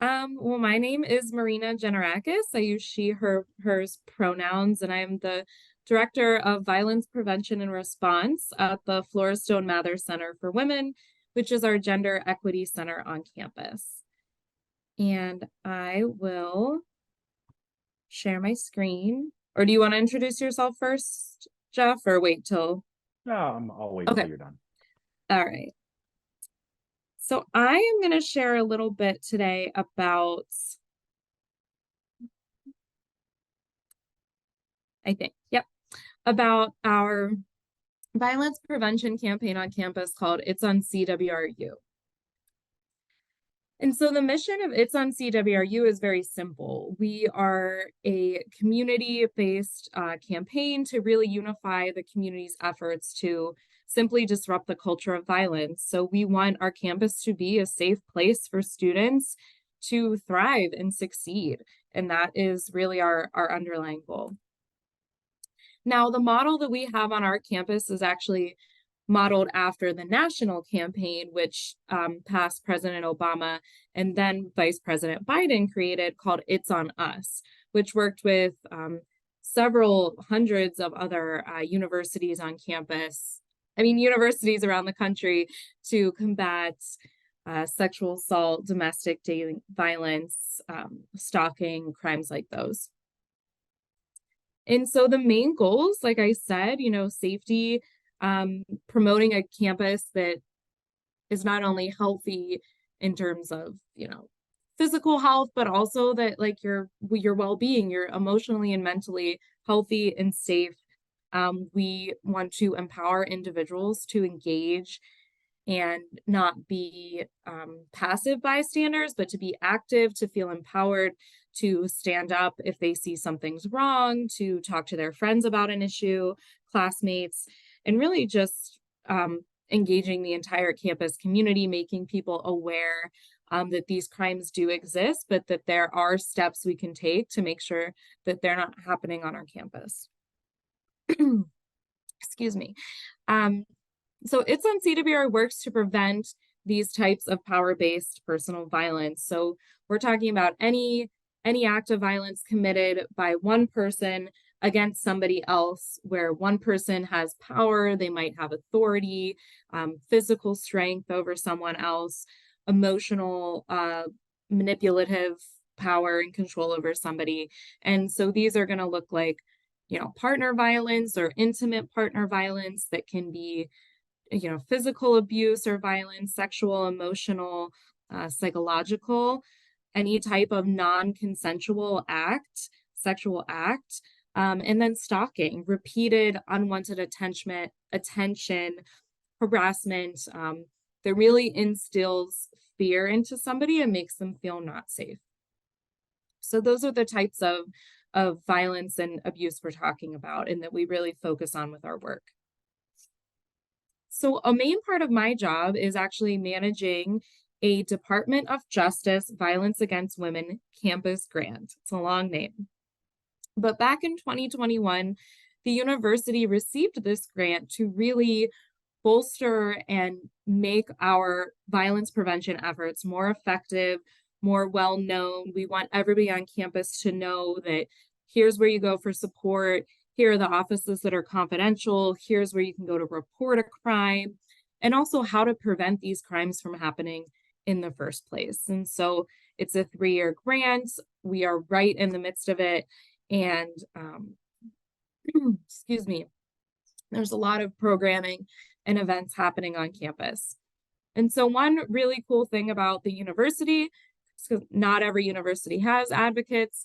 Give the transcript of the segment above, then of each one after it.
Well, my name is Marina Generakis. I use she, her, hers pronouns, and I'm the Director of Violence Prevention and Response at the Flora Stone Mather Center for Women, which is our gender equity center on campus. And I will share my screen. Or do you want to introduce yourself first, Jeff, or wait till? No, I'll wait Okay. until you're done. All right. So I am going to share a little bit today about, about our violence prevention campaign on campus called It's on CWRU. And so the mission of It's on CWRU is very simple. We are a community-based campaign to really unify the community's efforts to simply disrupt the culture of violence. So we want our campus to be a safe place for students to thrive and succeed. And that is really our underlying goal. Now, the model that we have on our campus is actually modeled after the national campaign, which past President Obama and then Vice President Biden created, called It's on Us, which worked with several hundreds of other universities on campus, universities around the country, to combat sexual assault, domestic violence, stalking, crimes like those. And so the main goals, like I said, safety, promoting a campus that is not only healthy in terms of, physical health, but also that like your well-being, you're emotionally and mentally healthy and safe. We want to empower individuals to engage and not be passive bystanders, but to be active, to feel empowered, to stand up if they see something's wrong, to talk to their friends about an issue, classmates, and really just engaging the entire campus community, making people aware that these crimes do exist, but that there are steps we can take to make sure that they're not happening on our campus. Excuse me. So It's on CWR works to prevent these types of power-based personal violence. So we're talking about any act of violence committed by one person against somebody else, where one person has power, they might have authority, physical strength over someone else, emotional, manipulative power and control over somebody. And so these are going to look like, partner violence or intimate partner violence that can be, physical abuse or violence, sexual, emotional, psychological, any type of non-consensual sexual act, and then stalking, repeated unwanted attention, harassment, that really instills fear into somebody and makes them feel not safe. So those are the types of violence and abuse we're talking about and that we really focus on with our work. So a main part of my job is actually managing a Department of Justice Violence Against Women campus grant. It's a long name. But back in 2021, the university received this grant to really bolster and make our violence prevention efforts more effective, more well-known. We want everybody on campus to know that here's where you go for support. Here are the offices that are confidential. Here's where you can go to report a crime, and also how to prevent these crimes from happening in the first place. And so it's a 3-year grant. We are right in the midst of it. And excuse me, there's a lot of programming and events happening on campus. And so one really cool thing about the university, because not every university has advocates,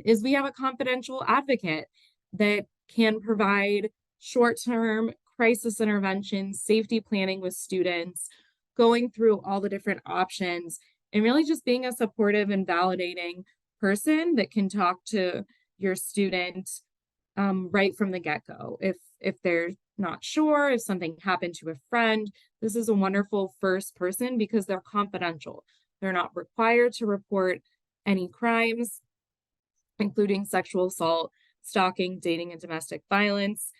is we have a confidential advocate that can provide short-term crisis intervention, safety planning with students, going through all the different options, and really just being a supportive and validating person that can talk to your student right from the get-go. If they're not sure, if something happened to a friend, this is a wonderful first person because they're confidential. They're not required to report any crimes, including sexual assault, stalking, dating, and domestic violence.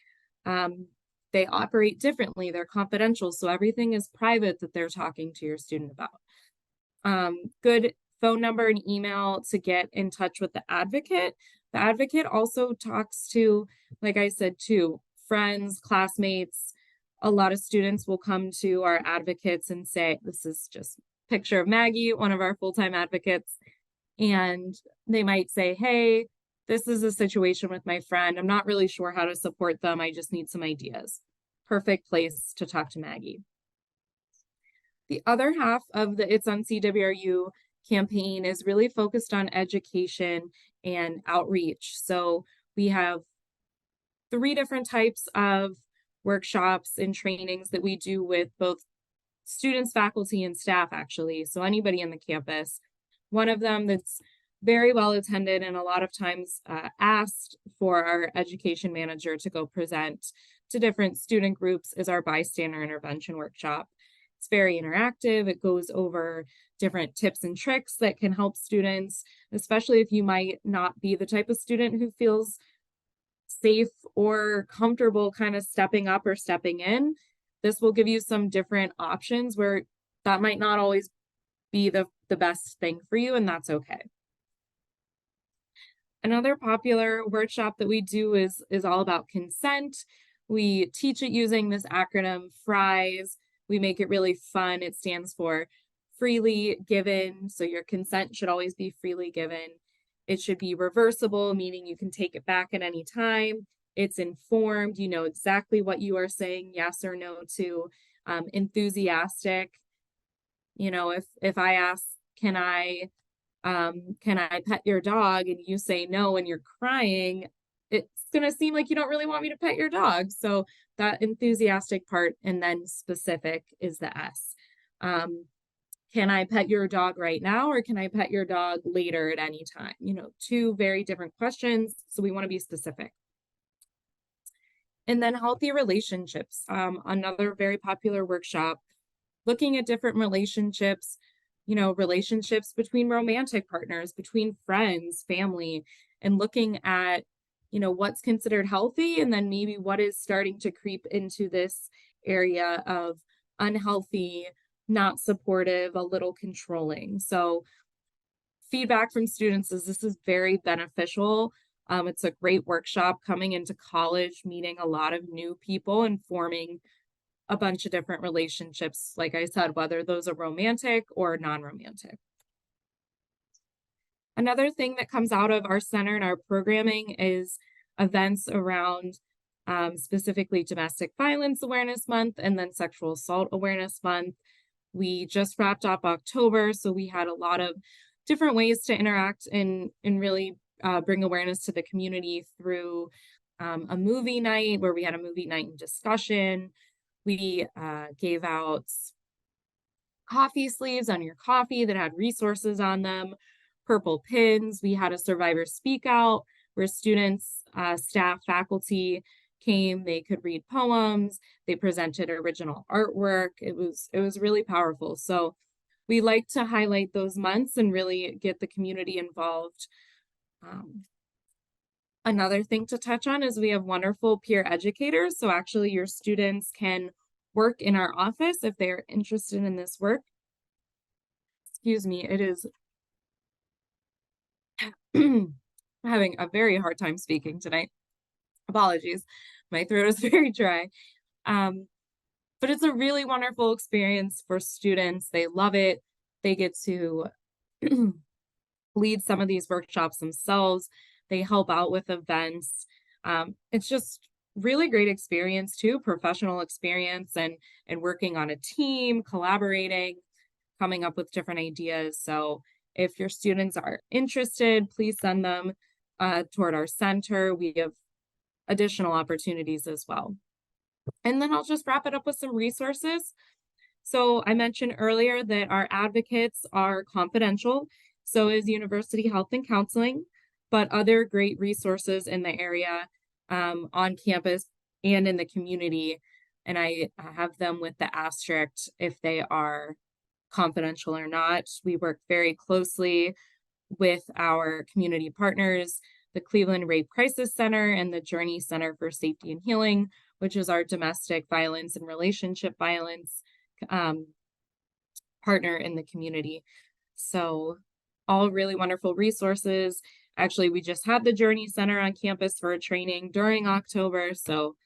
They operate differently. They're confidential, so everything is private that they're talking to your student about. Good phone number and email to get in touch with the advocate. The advocate also talks to, like I said, too, friends, classmates. A lot of students will come to our advocates and say, this is just a picture of Maggie, one of our full-time advocates. And they might say, hey, this is a situation with my friend. I'm not really sure how to support them. I just need some ideas. Perfect place to talk to Maggie. The other half of the It's on CWRU campaign is really focused on education and outreach. So we have 3 different types of workshops and trainings that we do with both students, faculty, and staff, actually. So anybody in the campus. One of them that's very well attended and a lot of times asked for our education manager to go present to different student groups is our bystander intervention workshop. It's very interactive. It goes over different tips and tricks that can help students, especially if you might not be the type of student who feels safe or comfortable kind of stepping up or stepping in. This will give you some different options where that might not always be the best thing for you, and that's okay. Another popular workshop that we do is all about consent. We teach it using this acronym FRIES. We make it really fun. It stands for freely given. So your consent should always be freely given. It should be reversible, meaning you can take it back at any time. It's informed. You know exactly what you are saying yes or no to. Enthusiastic. You know, if I ask, can I pet your dog, and you say no and you're crying, it's going to seem like you don't really want me to pet your dog. So that enthusiastic part, and then specific is the S. Can I pet your dog right now, or can I pet your dog later at any time? You know, 2 very different questions. So we want to be specific. And then healthy relationships, another very popular workshop, looking at different relationships, you know, relationships between romantic partners, between friends, family, and looking at, you know, what's considered healthy, and then maybe what is starting to creep into this area of unhealthy, not supportive, a little controlling. So feedback from students is this is very beneficial. It's a great workshop coming into college, meeting a lot of new people and forming a bunch of different relationships, like I said, whether those are romantic or non-romantic. Another thing that comes out of our center and our programming is events around specifically Domestic Violence Awareness Month and then Sexual Assault Awareness Month. We just wrapped up October, so we had a lot of different ways to interact and really bring awareness to the community through a movie night where we had a movie night and discussion. We gave out coffee sleeves on your coffee that had resources on them, purple pins. We had a survivor speak out where students, staff, faculty came, they could read poems, they presented original artwork. It was really powerful. So we like to highlight those months and really get the community involved. Another thing to touch on is we have wonderful peer educators. So actually your students can work in our office if they're interested in this work. Excuse me, it is having a very hard time speaking tonight. Apologies, my throat is very dry. But it's a really wonderful experience for students. They love it. They get to lead some of these workshops themselves. They help out with events. It's just really great experience too, professional experience and working on a team, collaborating, coming up with different ideas. So if your students are interested, please send them toward our center. We have additional opportunities as well. And then I'll just wrap it up with some resources. So I mentioned earlier that our advocates are confidential. So is University Health and Counseling, but other great resources in the area on campus and in the community. And I have them with the asterisk if they are confidential or not. We work very closely with our community partners, the Cleveland Rape Crisis Center and the Journey Center for Safety and Healing, which is our domestic violence and relationship violence partner in the community. So all really wonderful resources. Actually, we just had the Journey Center on campus for a training during October, so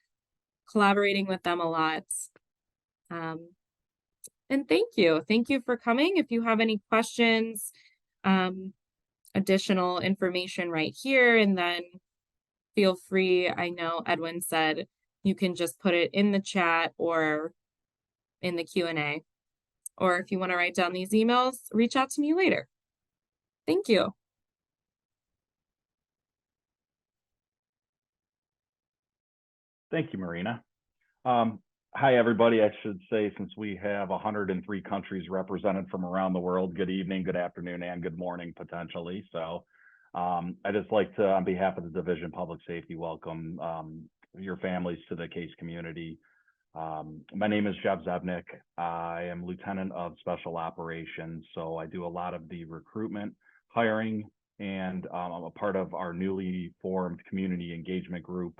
collaborating with them a lot. Um, and thank you. Thank you for coming. If you have any questions, um, additional information right here, and then feel free. I know Edwin said you can just put it in the chat or in the Q&A. Or if you want to write down these emails, reach out to me later. Thank you. Thank you, Marina. Hi, everybody. I should say, since we have 103 countries represented from around the world, good evening, good afternoon, and good morning, potentially. So I just like to, on behalf of the Division of Public Safety, welcome your families to the CASE community. My name is Jeb Zebnik. I am Lieutenant of Special Operations, so I do a lot of the recruitment, hiring, and I'm a part of our newly formed community engagement group.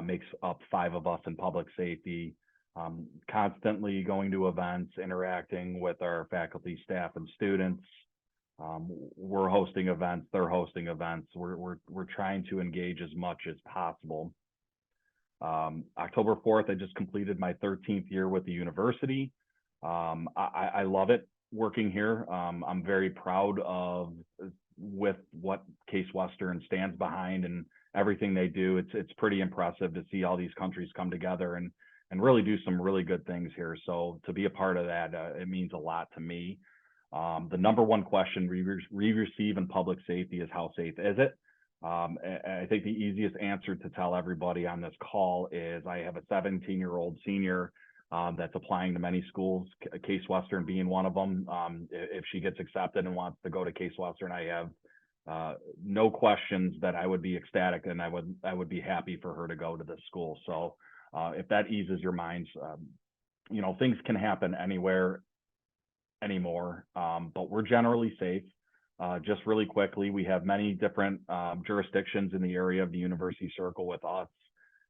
Makes up 5 of us in public safety, constantly going to events, interacting with our faculty, staff, and students. We're hosting events, they're hosting events. We're trying to engage as much as possible. October 4th, I just completed my 13th year with the university. I love it working here. I'm very proud of with what Case Western stands behind and everything they do. It's pretty impressive to see all these countries come together and really do some really good things here. So to be a part of that, it means a lot to me. The number one question we receive in public safety is, how safe is it? I think the easiest answer to tell everybody on this call is I have a 17-year-old senior that's applying to many schools, Case Western being one of them. If she gets accepted and wants to go to Case Western, I have no questions that I would be ecstatic, and I would be happy for her to go to this school. So if that eases your minds, you know, things can happen anywhere anymore, but we're generally safe. Just really quickly, we have many different jurisdictions in the area of the University Circle with us: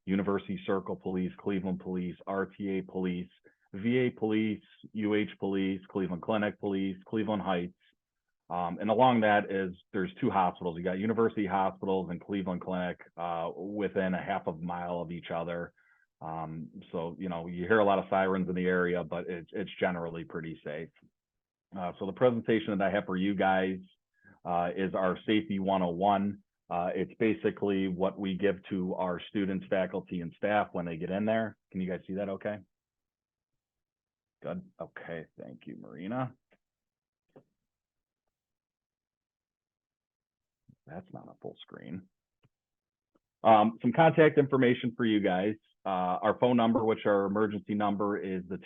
University Circle Police, Cleveland Police, RTA Police, VA Police, Police, Cleveland Clinic Police, Cleveland Heights. And along that there's 2 hospitals. You got University Hospitals and Cleveland Clinic within a half a mile of each other. So, you know, you hear a lot of sirens in the area, but it's generally pretty safe. So the presentation that I have for you guys is our Safety 101. It's basically what we give to our students, faculty, and staff when they get in there. Can you guys see that okay? Good. Okay, thank you, Marina. That's not a full screen. Some contact information for you guys. Our phone number, which our emergency number, is the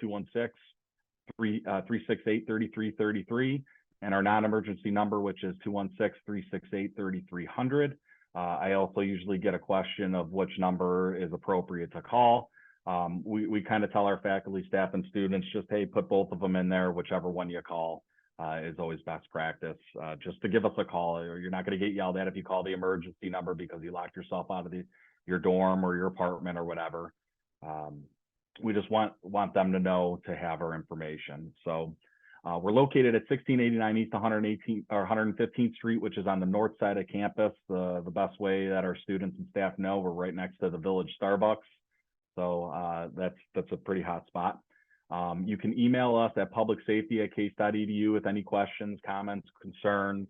216-368-3333, and our non-emergency number, which is 216-368-3300. I also usually get a question of which number is appropriate to call. We kind of tell our faculty, staff, and students, just, hey, put both of them in there, whichever one you call. Is always best practice, just to give us a call. You're not going to get yelled at if you call the emergency number because you locked yourself out of your dorm or your apartment or whatever. We just want them to know to have our information. So we're located at 1689 East 115th Street, which is on the north side of campus. The best way that our students and staff know, we're right next to the Village Starbucks. So that's a pretty hot spot. You can email us at publicsafety@case.edu with any questions, comments, concerns.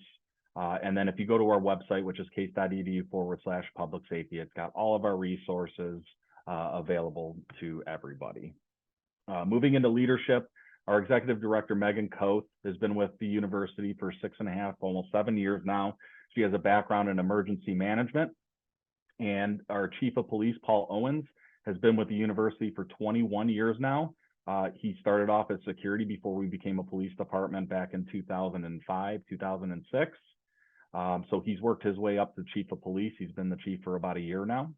And then if you go to our website, which is case.edu/public safety, it's got all of our resources available to everybody. Moving into leadership, our executive director, Megan Koth, has been with the university for 6.5, almost 7 years now. She has a background in emergency management. And our chief of police, Paul Owens, has been with the university for 21 years now. He started off as security before we became a police department back in 2005, 2006. So he's worked his way up to chief of police. He's been the chief for about a year now.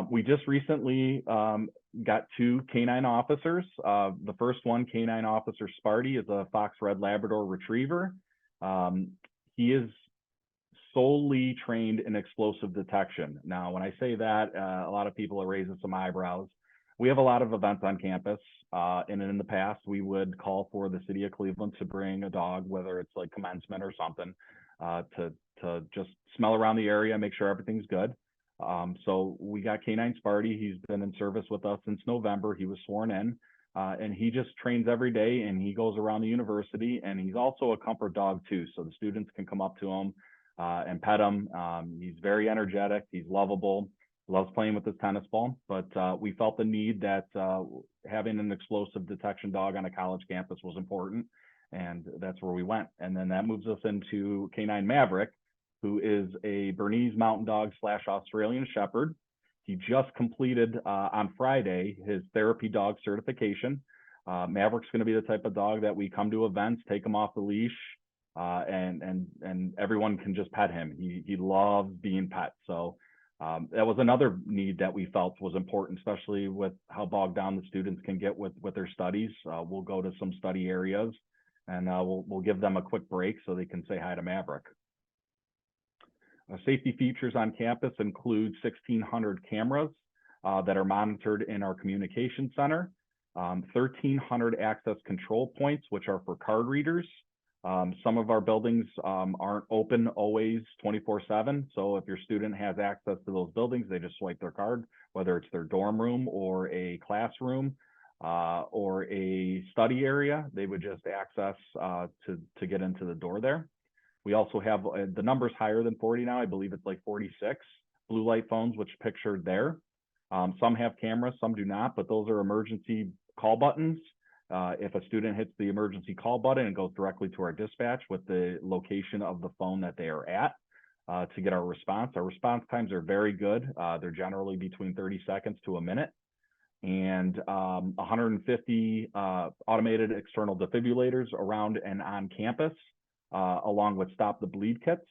We just recently got 2 canine officers. The first one, Canine Officer Sparty, is a Fox Red Labrador Retriever. He is solely trained in explosive detection. Now, when I say that, a lot of people are raising some eyebrows. we have a lot of events on campus, and in the past, we would call for the city of Cleveland to bring a dog, whether it's like commencement or something, to just smell around the area, make sure everything's good. So we got Canine Sparty. He's been in service with us since November. He was sworn in, and he just trains every day, and he goes around the university, and he's also a comfort dog too. So the students can come up to him and pet him. He's very energetic. He's lovable. Loves playing with his tennis ball, but we felt the need that having an explosive detection dog on a college campus was important, and that's where we went. And then that moves us into Canine Maverick, who is a Bernese Mountain Dog / Australian Shepherd. He just completed on Friday his therapy dog certification. Maverick's going to be the type of dog that we come to events, take him off the leash, and everyone can just pet him. He loves being pet. So that was another need that we felt was important, especially with how bogged down the students can get with their studies. We'll go to some study areas, and we'll give them a quick break so they can say hi to Maverick. Safety features on campus include 1,600 cameras that are monitored in our communication center, 1,300 access control points, which are for card readers. Some of our buildings aren't open always 24/7. So if your student has access to those buildings, they just swipe their card, whether it's their dorm room or a classroom or a study area, they would just access to get into the door there. We also have the numbers higher than 40 now. I believe it's like 46 blue light phones, which pictured there. Some have cameras, some do not, but those are emergency call buttons. If a student hits the emergency call button, it goes directly to our dispatch with the location of the phone that they are at to get our response. Our response times are very good. They're generally between 30 seconds to a minute. And 150 automated external defibrillators around and on campus, along with Stop the Bleed kits.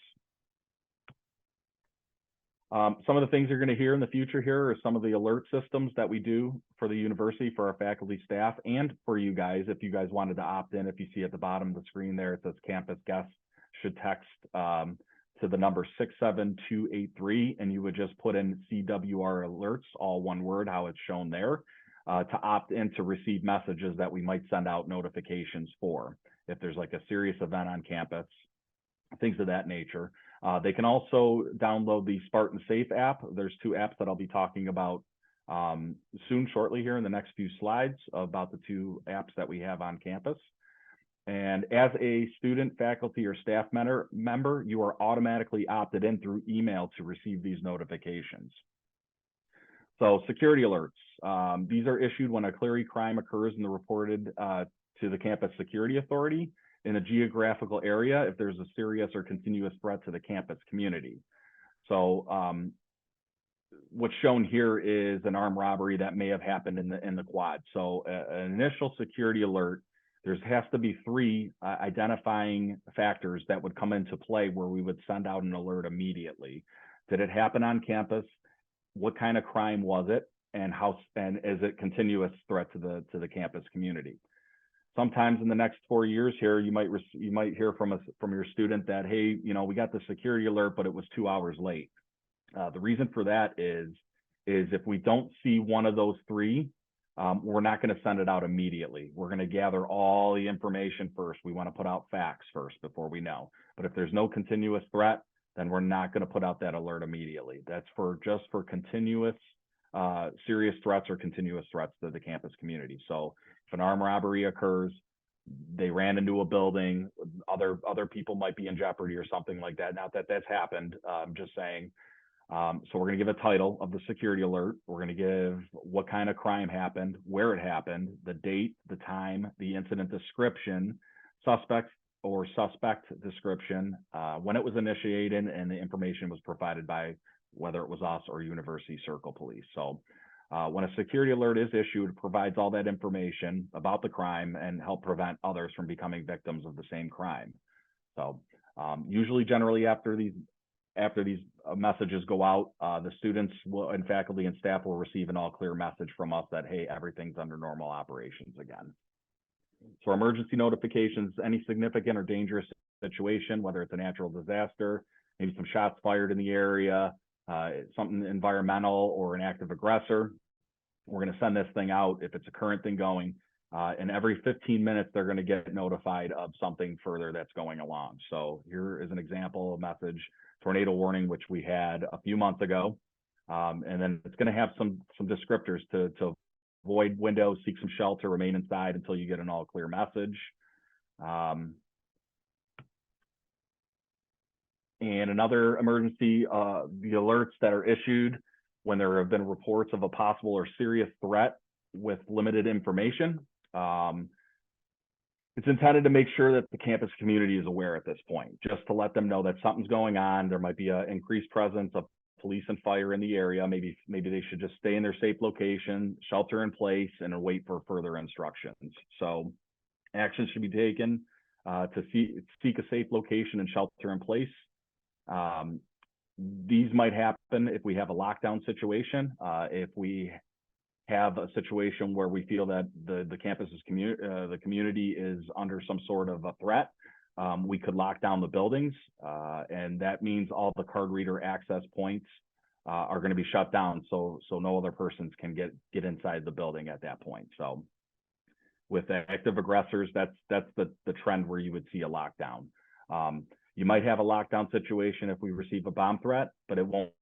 Some of the things you're going to hear in the future here are some of the alert systems that we do for the university, for our faculty, staff, and for you guys. If you guys wanted to opt in, if you see at the bottom of the screen there, it says campus guests should text to the number 67283, and you would just put in CWR alerts, all one word, how it's shown there, to opt in to receive messages that we might send out notifications for if there's like a serious event on campus, things of that nature. They can also download the Spartan Safe app. There's two apps that I'll be talking about soon, shortly here in the next few slides about the two apps that we have on campus. And as a student, faculty, or staff member, you are automatically opted in through email to receive these notifications. So security alerts. These are issued when a clear crime occurs and they're reported to the campus security authority in a geographical area if there's a serious or continuous threat to the campus community. So what's shown here is an armed robbery that may have happened in the quad. So an initial security alert, there has to be three identifying factors that would come into play where we would send out an alert immediately. Did it happen on campus? What kind of crime was it? And is it continuous threat to the campus community? Sometimes in the next 4 years here, you might hear from your student that, hey, we got the security alert, but it was 2 hours late. The reason for that is if we don't see one of those three, we're not going to send it out immediately. We're going to gather all the information first. We want to put out facts first before we know. But if there's no continuous threat, then we're not going to put out that alert immediately. That's just for continuous serious threats or continuous threats to the campus community. So if an armed robbery occurs, they ran into a building, other people might be in jeopardy or something like that. Not that that's happened, I'm just saying. So we're going to give a title of the security alert. We're going to give what kind of crime happened, where it happened, the date, the time, the incident description, suspect description, when it was initiated, and the information was provided by whether it was us or University Circle Police. So when a security alert is issued, it provides all that information about the crime and help prevent others from becoming victims of the same crime. So usually, generally after these messages go out, the students and faculty and staff will receive an all clear message from us that, hey, everything's under normal operations again. So emergency notifications, any significant or dangerous situation, whether it's a natural disaster, maybe some shots fired in the area, something environmental or an active aggressor, We're going to send this thing out if it's a current thing going. And every 15 minutes, they're going to get notified of something further that's going along. So here is an example of message, tornado warning, which we had a few months ago. And then it's going to have some descriptors to avoid windows, seek some shelter, remain inside until you get an all clear message. And another emergency, the alerts that are issued when there have been reports of a possible or serious threat with limited information. It's intended to make sure that the campus community is aware at this point, just to let them know that something's going on. There might be an increased presence of police and fire in the area. Maybe they should just stay in their safe location, shelter in place, and wait for further instructions. So action should be taken to seek a safe location and shelter in place. These might happen if we have a lockdown situation, if we have a situation where we feel that the campus's the community is under some sort of a threat. We could lock down the buildings, and that means all the card reader access points are going to be shut down, so no other persons can get inside the building at that point. So with active aggressors, that's the trend where you would see a lockdown. You might have a lockdown situation if we receive a bomb threat, but it won't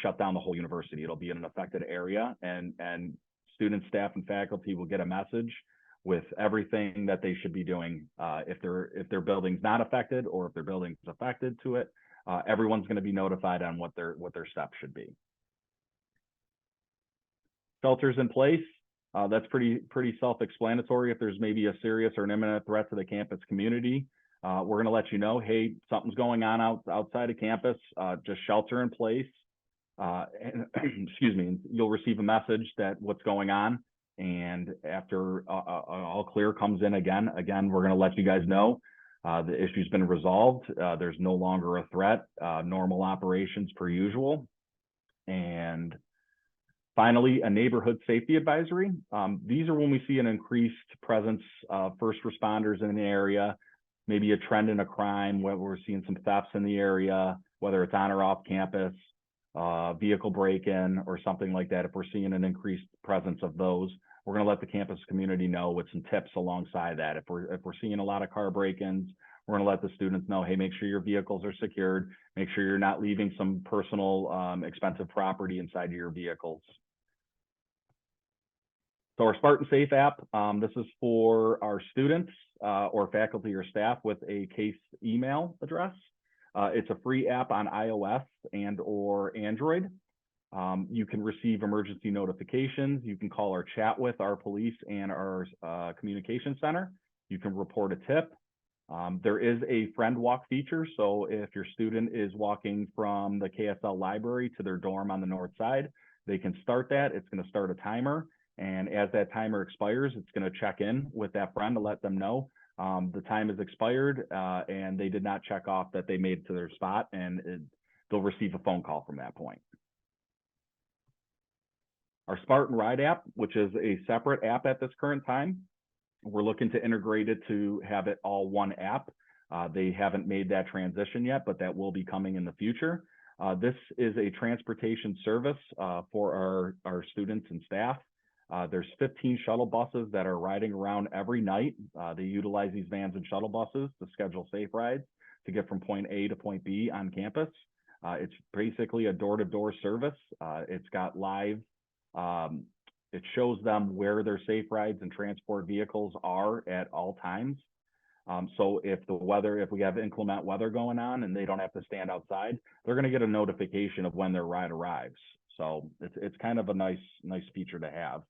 shut down the whole university. It'll be in an affected area, and students, staff, and faculty will get a message with everything that they should be doing. If their building's not affected, or if their building's affected to it, everyone's going to be notified on what their steps should be. Shelters in place. That's pretty self-explanatory. If there's maybe a serious or an imminent threat to the campus community, we're going to let you know, hey, something's going on outside of campus. Just shelter in place. And excuse me, you'll receive a message that what's going on, and after all clear comes in again, we're going to let you guys know the issue's been resolved. There's no longer a threat, normal operations per usual. And finally, a neighborhood safety advisory. These are when we see an increased presence of first responders in the area, maybe a trend in a crime, where we're seeing some thefts in the area, whether it's on or off campus, vehicle break-in or something like that. If we're seeing an increased presence of those, we're going to let the campus community know with some tips alongside that. If we're seeing a lot of car break-ins, we're going to let the students know, hey, make sure your vehicles are secured, make sure you're not leaving some personal expensive property inside your vehicles. So our Spartan Safe app, this is for our students or faculty or staff with a case email address. It's a free app on iOS and or Android. You can receive emergency notifications. You can call or chat with our police and our communication center. You can report a tip. There is a friend walk feature. So if your student is walking from the KSL library to their dorm on the north side, they can start that. It's going to start a timer. And as that timer expires, it's going to check in with that friend to let them know the time has expired and they did not check off that they made it to their spot, and they'll receive a phone call from that point. Our Spartan Ride app, which is a separate app at this current time, we're looking to integrate it to have it all one app. They haven't made that transition yet, but that will be coming in the future. This is a transportation service for our students and staff. There's 15 shuttle buses that are riding around every night. They utilize these vans and shuttle buses to schedule safe rides to get from point A to point B on campus. It's basically a door-to-door service. It's got live, it shows them where their safe rides and transport vehicles are at all times. So if we have inclement weather going on and they don't have to stand outside, they're going to get a notification of when their ride arrives. So it's kind of a nice feature to have.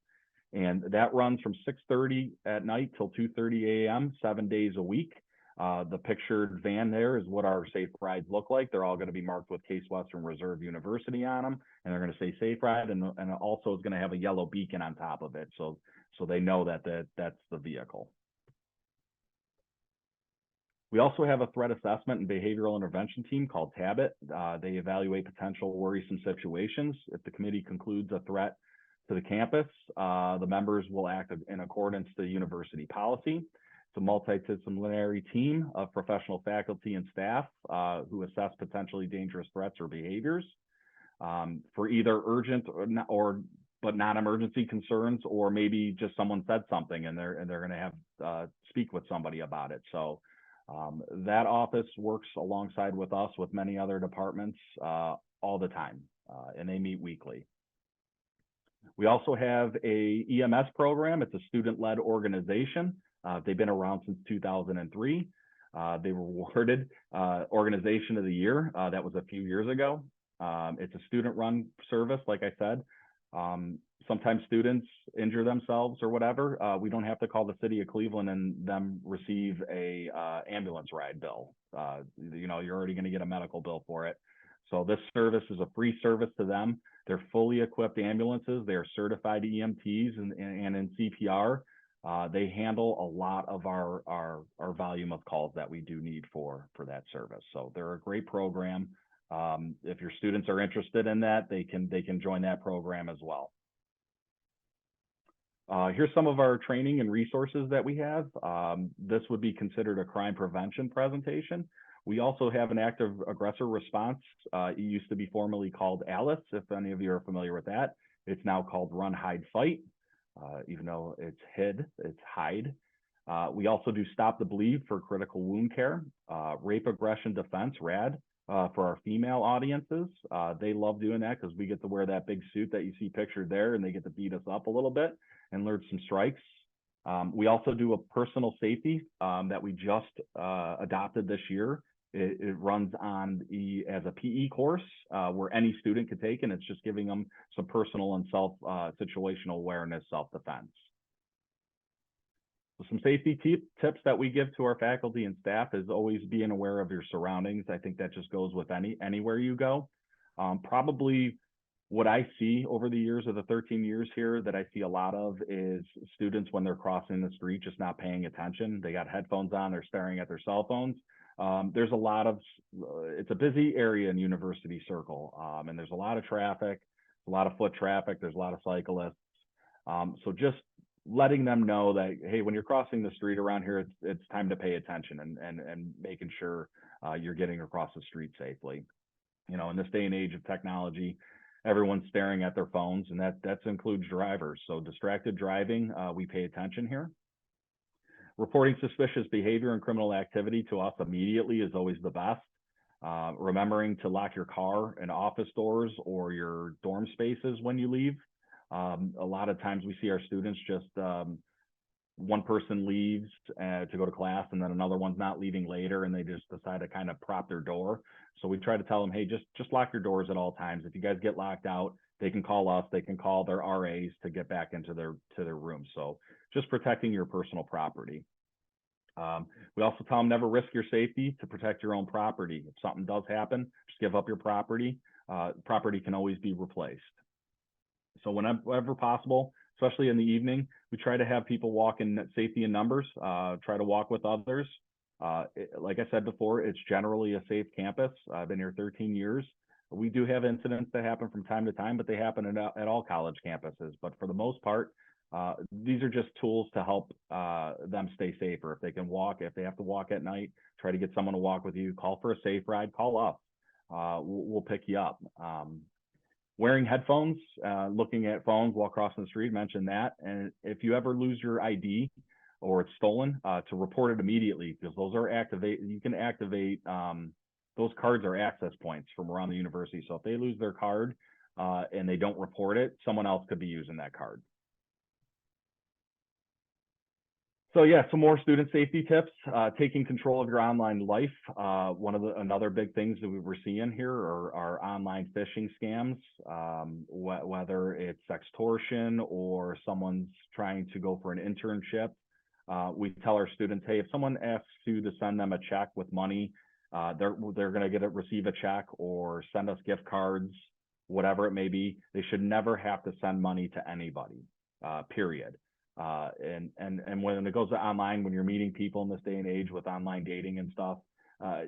And that runs from 6:30 at night till 2:30 a.m., 7 days a week. The pictured van there is what our safe rides look like. They're all going to be marked with Case Western Reserve University on them, and they're going to say safe ride, and also it's going to have a yellow beacon on top of it, so they know that that's the vehicle. We also have a threat assessment and behavioral intervention team called TABIT. They evaluate potential worrisome situations. If the committee concludes a threat to the campus, the members will act in accordance to university policy. It's a multidisciplinary team of professional faculty and staff who assess potentially dangerous threats or behaviors for either urgent but non-emergency concerns, or maybe just someone said something and they're going to have speak with somebody about it. So that office works alongside with us with many other departments all the time, and they meet weekly. We also have a EMS program. It's a student-led organization. They've been around since 2003. They were awarded Organization of the Year. That was a few years ago. It's a student-run service, like I said. Sometimes students injure themselves or whatever. We don't have to call the city of Cleveland and them receive a ambulance ride bill. You know, you're already going to get a medical bill for it. So this service is a free service to them. They're fully equipped ambulances. They are certified EMTs and in CPR. They handle a lot of our volume of calls that we do need for that service. So they're a great program. If your students are interested in that, they can join that program as well. Here's some of our training and resources that we have. This would be considered a crime prevention presentation. We also have an active aggressor response. It used to be formerly called ALICE, if any of you are familiar with that. It's now called Run, Hide, Fight. Even though it's HID, it's hide. We also do Stop the Bleed for critical wound care, rape aggression defense, RAD, for our female audiences. They love doing that because we get to wear that big suit that you see pictured there, and they get to beat us up a little bit and learn some strikes. We also do a personal safety that we just adopted this year. It runs on as a PE course where any student could take, and it's just giving them some personal and situational awareness, self-defense. So some safety tips that we give to our faculty and staff is always being aware of your surroundings. I think that just goes with anywhere you go. Probably what I see over the years of the 13 years here that I see a lot of is students when they're crossing the street just not paying attention. They got headphones on, they're staring at their cell phones. There's a lot of, it's a busy area in University Circle, and there's a lot of traffic, a lot of foot traffic, there's a lot of cyclists. So just letting them know that, hey, when you're crossing the street around here, it's time to pay attention and making sure you're getting across the street safely. You know, in this day and age of technology, everyone's staring at their phones, and that includes drivers. So distracted driving, we pay attention here. Reporting suspicious behavior and criminal activity to us immediately is always the best. Remembering to lock your car and office doors or your dorm spaces when you leave. A lot of times we see our students just one person leaves to go to class and then another one's not leaving later, and they just decide to kind of prop their door. So we try to tell them, hey, just lock your doors at all times. If you guys get locked out, they can call us, they can call their RAs to get back into their room. So just protecting your personal property. We also tell them never risk your safety to protect your own property. If something does happen, just give up your property. Property can always be replaced. So whenever possible, especially in the evening, we try to have people walk in safety in numbers, try to walk with others. Like I said before, it's generally a safe campus. I've been here 13 years. We do have incidents that happen from time to time, but they happen at all college campuses. But for the most part, these are just tools to help them stay safer. If they can walk, if they have to walk at night, try to get someone to walk with you, call for a safe ride, call up. We'll pick you up. Wearing headphones, looking at phones while crossing the street, mentioned that. And if you ever lose your ID or it's stolen, to report it immediately, because those are you can activate, those cards are access points from around the university. So if they lose their card and they don't report it, someone else could be using that card. So yeah, some more student safety tips. Taking control of your online life. Another big things that we're seeing here are online phishing scams, whether it's sextortion or someone's trying to go for an internship. We tell our students, hey, if someone asks you to send them a check with money, they're going to receive a check or send us gift cards, whatever it may be. They should never have to send money to anybody, period. And when it goes to online, when you're meeting people in this day and age with online dating and stuff,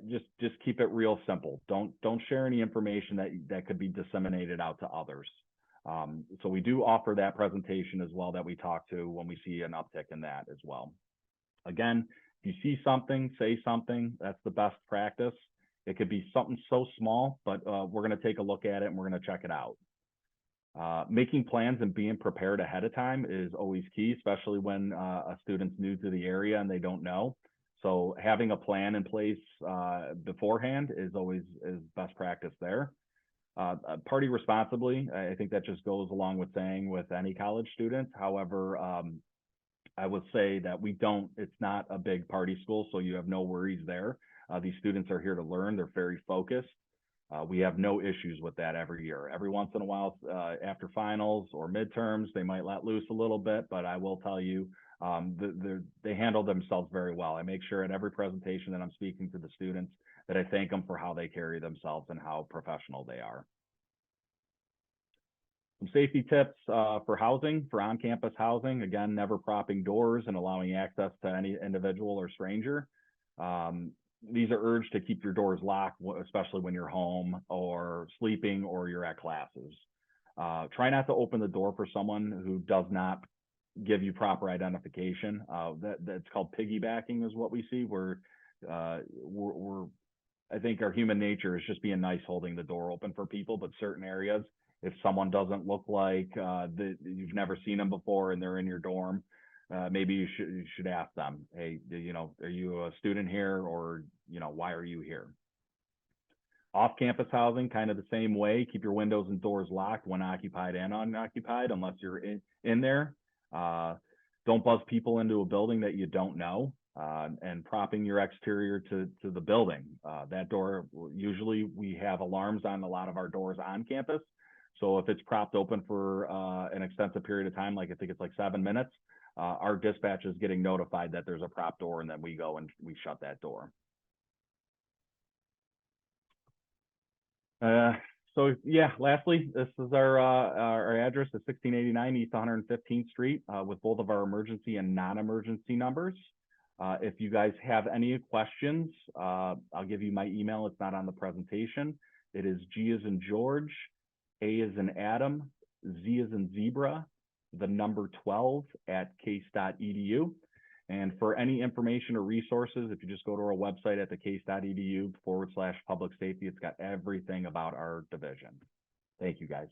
just keep it real simple. Don't share any information that could be disseminated out to others. So we do offer that presentation as well that we talk to when we see an uptick in that as well. Again, if you see something, say something. That's the best practice. It could be something so small, but we're going to take a look at it and we're going to check it out. Making plans and being prepared ahead of time is always key, especially when a student's new to the area and they don't know. So having a plan in place beforehand is always best practice there. Party responsibly, I think that just goes along with saying with any college student. However, I would say that it's not a big party school, so you have no worries there. These students are here to learn. They're very focused. We have no issues with that every year. Every once in a while, after finals or midterms, they might let loose a little bit, but I will tell you, they handle themselves very well. I make sure at every presentation that I'm speaking to the students that I thank them for how they carry themselves and how professional they are. Some safety tips for housing, for on-campus housing. Again, never propping doors and allowing access to any individual or stranger. These are urged to keep your doors locked, especially when you're home or sleeping or you're at classes. Try not to open the door for someone who does not give you proper identification. That's called piggybacking is what we see, where I think our human nature is just being nice holding the door open for people, but certain areas, if someone doesn't look like you've never seen them before and they're in your dorm, maybe you should ask them, hey, are you a student here, or why are you here? Off-campus housing, kind of the same way. Keep your windows and doors locked when occupied and unoccupied, unless you're in there. Don't buzz people into a building that you don't know, and propping your exterior to the building. That door, usually we have alarms on a lot of our doors on campus. So if it's propped open for an extensive period of time, like I think it's like 7 minutes, our dispatch is getting notified that there's a prop door, and then we go and we shut that door. So yeah, lastly, this is our address is 1689 East 115th Street with both of our emergency and non-emergency numbers. If you guys have any questions, I'll give you my email. It's not on the presentation. It is G as in George, A as in Adam, Z as in Zebra, the number 12 at case.edu. And for any information or resources, if you just go to our website at thecase.edu/public safety, it's got everything about our division. Thank you, guys.